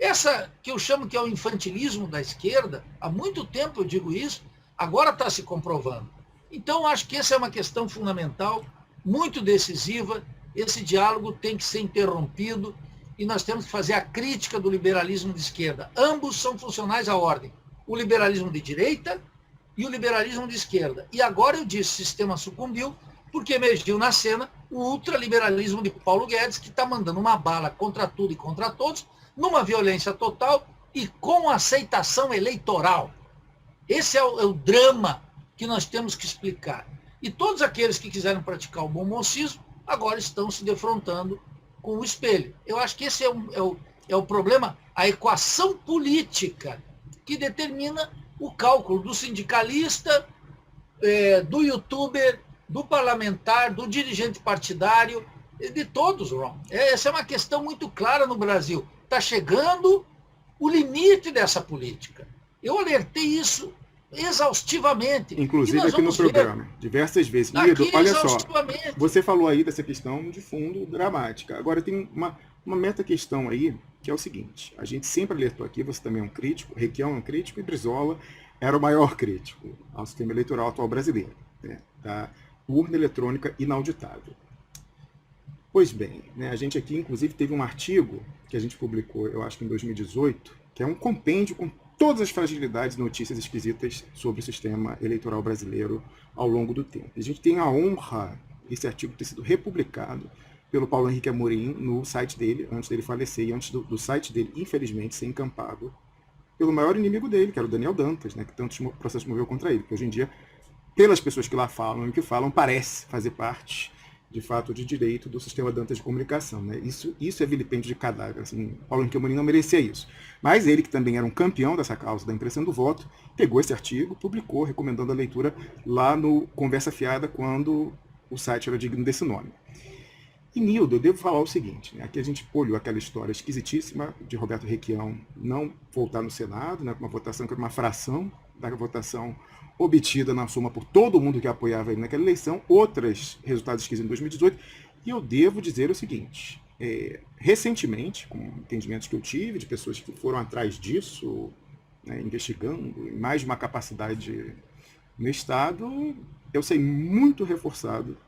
Essa que eu chamo que é o infantilismo da esquerda, há muito tempo eu digo isso, agora está se comprovando. Então, acho que essa é uma questão fundamental, muito decisiva. Esse diálogo tem que ser interrompido e nós temos que fazer a crítica do liberalismo de esquerda. Ambos são funcionais à ordem. O liberalismo de direita e o liberalismo de esquerda. E agora eu disse, o sistema sucumbiu porque emergiu na cena o ultraliberalismo de Paulo Guedes, que está mandando uma bala contra tudo e contra todos, numa violência total e com aceitação eleitoral. Esse é o drama que nós temos que explicar. E todos aqueles que quiserem praticar o bom mocismo agora estão se defrontando com o espelho. Eu acho que esse é o problema, a equação política que determina o cálculo do sindicalista, do youtuber, do parlamentar, do dirigente partidário, de todos, Ron. Essa é uma questão muito clara no Brasil. Está chegando o limite dessa política. Eu alertei isso exaustivamente. Inclusive aqui no programa, diversas vezes. Lido, olha só, você falou aí dessa questão de fundo dramática. Agora tem uma meta questão aí, que é o seguinte, a gente sempre alertou aqui, você também é um crítico, Requião é um crítico e Brizola era o maior crítico ao sistema eleitoral atual brasileiro, né, da urna eletrônica inauditável. Pois bem, né, a gente aqui inclusive teve um artigo que a gente publicou, eu acho que em 2018, que é um compêndio com todas as fragilidades e notícias esquisitas sobre o sistema eleitoral brasileiro ao longo do tempo. A gente tem a honra, esse artigo ter sido republicado pelo Paulo Henrique Amorim no site dele, antes dele falecer, e antes do site dele, infelizmente, ser encampado pelo maior inimigo dele, que era o Daniel Dantas, né, que tantos processos moveu contra ele, que hoje em dia, pelas pessoas que lá falam e que falam, parece fazer parte, de fato, de direito do sistema Dantas de comunicação. Né? Isso é vilipêndio de cadáver. Assim, Paulo Henrique Amorim não merecia isso. Mas ele, que também era um campeão dessa causa da impressão do voto, pegou esse artigo, publicou, recomendando a leitura lá no Conversa Fiada, quando o site era digno desse nome. E, Nildo, eu devo falar o seguinte, né? Aqui a gente olhou aquela história esquisitíssima de Roberto Requião não voltar no Senado, né, com uma votação que era uma fração da votação obtida na soma por todo mundo que apoiava ele naquela eleição, outros resultados esquisitos em 2018, e eu devo dizer o seguinte, recentemente, com entendimentos que eu tive de pessoas que foram atrás disso, né, investigando, em mais de uma capacidade no Estado, eu saí muito reforçado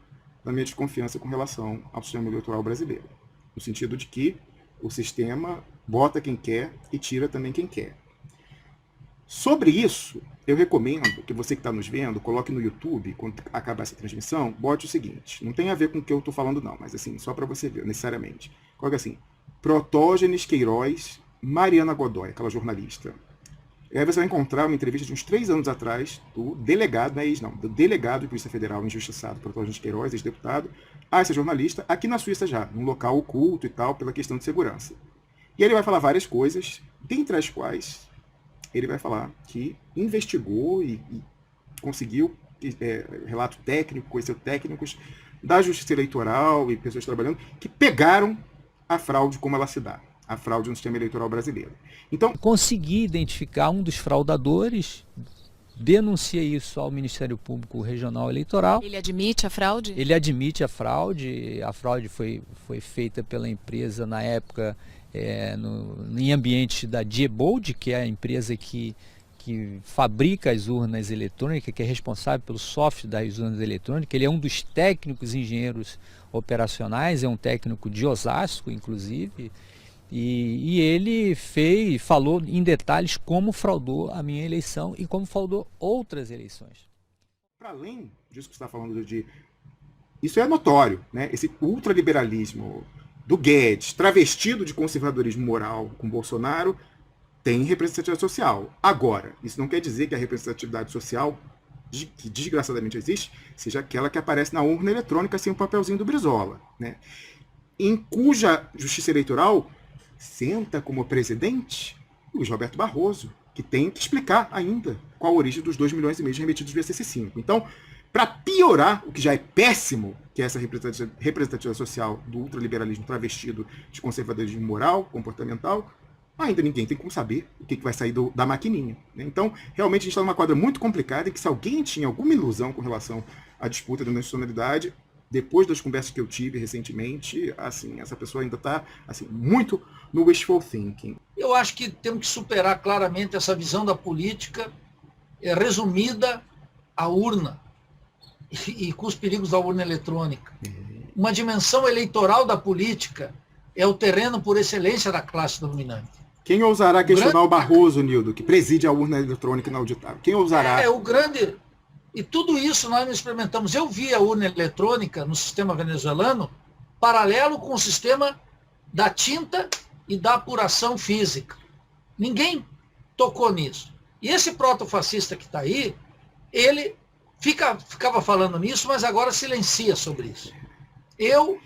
da minha desconfiança com relação ao sistema eleitoral brasileiro, no sentido de que o sistema bota quem quer e tira também quem quer. Sobre isso, eu recomendo que você que está nos vendo, coloque no YouTube, quando acabar essa transmissão, bote o seguinte, não tem a ver com o que eu estou falando não, mas assim, só para você ver, necessariamente. Coloque assim, Protógenes Queiroz, Mariana Godoy, aquela jornalista. E aí você vai encontrar uma entrevista de uns 3 anos atrás do delegado, não é ex não, do delegado de Polícia Federal injustiçado, Protógenes Queiroz, ex-deputado, a essa jornalista, aqui na Suíça já, num local oculto e tal, pela questão de segurança. E ele vai falar várias coisas, dentre as quais ele vai falar que investigou e conseguiu relato técnico, conheceu técnicos da Justiça Eleitoral e pessoas trabalhando que pegaram a fraude como ela se dá, a fraude no sistema eleitoral brasileiro. Então, consegui identificar um dos fraudadores, denuncia isso ao Ministério Público Regional Eleitoral. Ele admite a fraude? Ele admite a fraude foi feita pela empresa na época em ambiente da Diebold, que é a empresa que fabrica as urnas eletrônicas, que é responsável pelo software das urnas eletrônicas. Ele é um dos técnicos engenheiros operacionais, é um técnico de Osasco, inclusive, e ele falou em detalhes como fraudou a minha eleição e como fraudou outras eleições. Para além disso que você está falando isso é notório, né? Esse ultraliberalismo do Guedes, travestido de conservadorismo moral com Bolsonaro, tem representatividade social. Agora, isso não quer dizer que a representatividade social, que desgraçadamente existe, seja aquela que aparece na urna eletrônica sem o papelzinho do Brizola, né? Em cuja justiça eleitoral senta como presidente Luiz Roberto Barroso, que tem que explicar ainda qual a origem dos 2,5 milhões remetidos via CC5. Então, para piorar o que já é péssimo, que é essa representatividade social do ultraliberalismo travestido de conservadorismo moral, comportamental, ainda ninguém tem como saber o que vai sair da maquininha, né? Então, realmente, a gente está numa quadra muito complicada em que se alguém tinha alguma ilusão com relação à disputa da nacionalidade, depois das conversas que eu tive recentemente, assim, essa pessoa ainda está assim, muito no wishful thinking. Eu acho que temos que superar claramente essa visão da política resumida à urna e com os perigos da urna eletrônica. Uma dimensão eleitoral da política é o terreno por excelência da classe dominante. Quem ousará questionar o Barroso, Nildo, que preside a urna eletrônica inauditável? Quem ousará? O grande... E tudo isso nós não experimentamos. Eu vi a urna eletrônica no sistema venezuelano paralelo com o sistema da tinta e da apuração física. Ninguém tocou nisso. E esse protofascista que está aí, ele ficava falando nisso, mas agora silencia sobre isso. Eu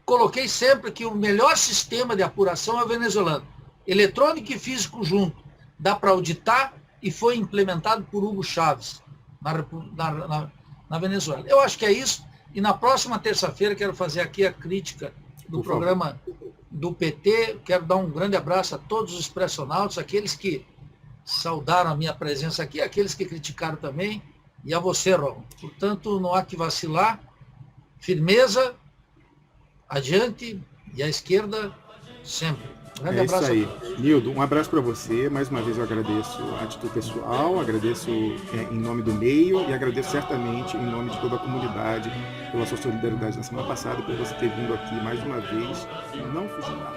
coloquei sempre que o melhor sistema de apuração é o venezuelano. Eletrônico e físico junto. Dá para auditar e foi implementado por Hugo Chávez na Venezuela. Eu acho que é isso. E na próxima terça-feira quero fazer aqui a crítica do programa do PT. Quero dar um grande abraço a todos os expressionautas, aqueles que saudaram a minha presença aqui, aqueles que criticaram também, e a você, Ron. Portanto, não há que vacilar. Firmeza, adiante, e à esquerda, sempre. É isso aí. Nildo, um abraço para você. Mais uma vez eu agradeço a atitude pessoal, agradeço em nome do meio e agradeço certamente em nome de toda a comunidade pela sua solidariedade na semana passada, por você ter vindo aqui mais uma vez e não fugirar.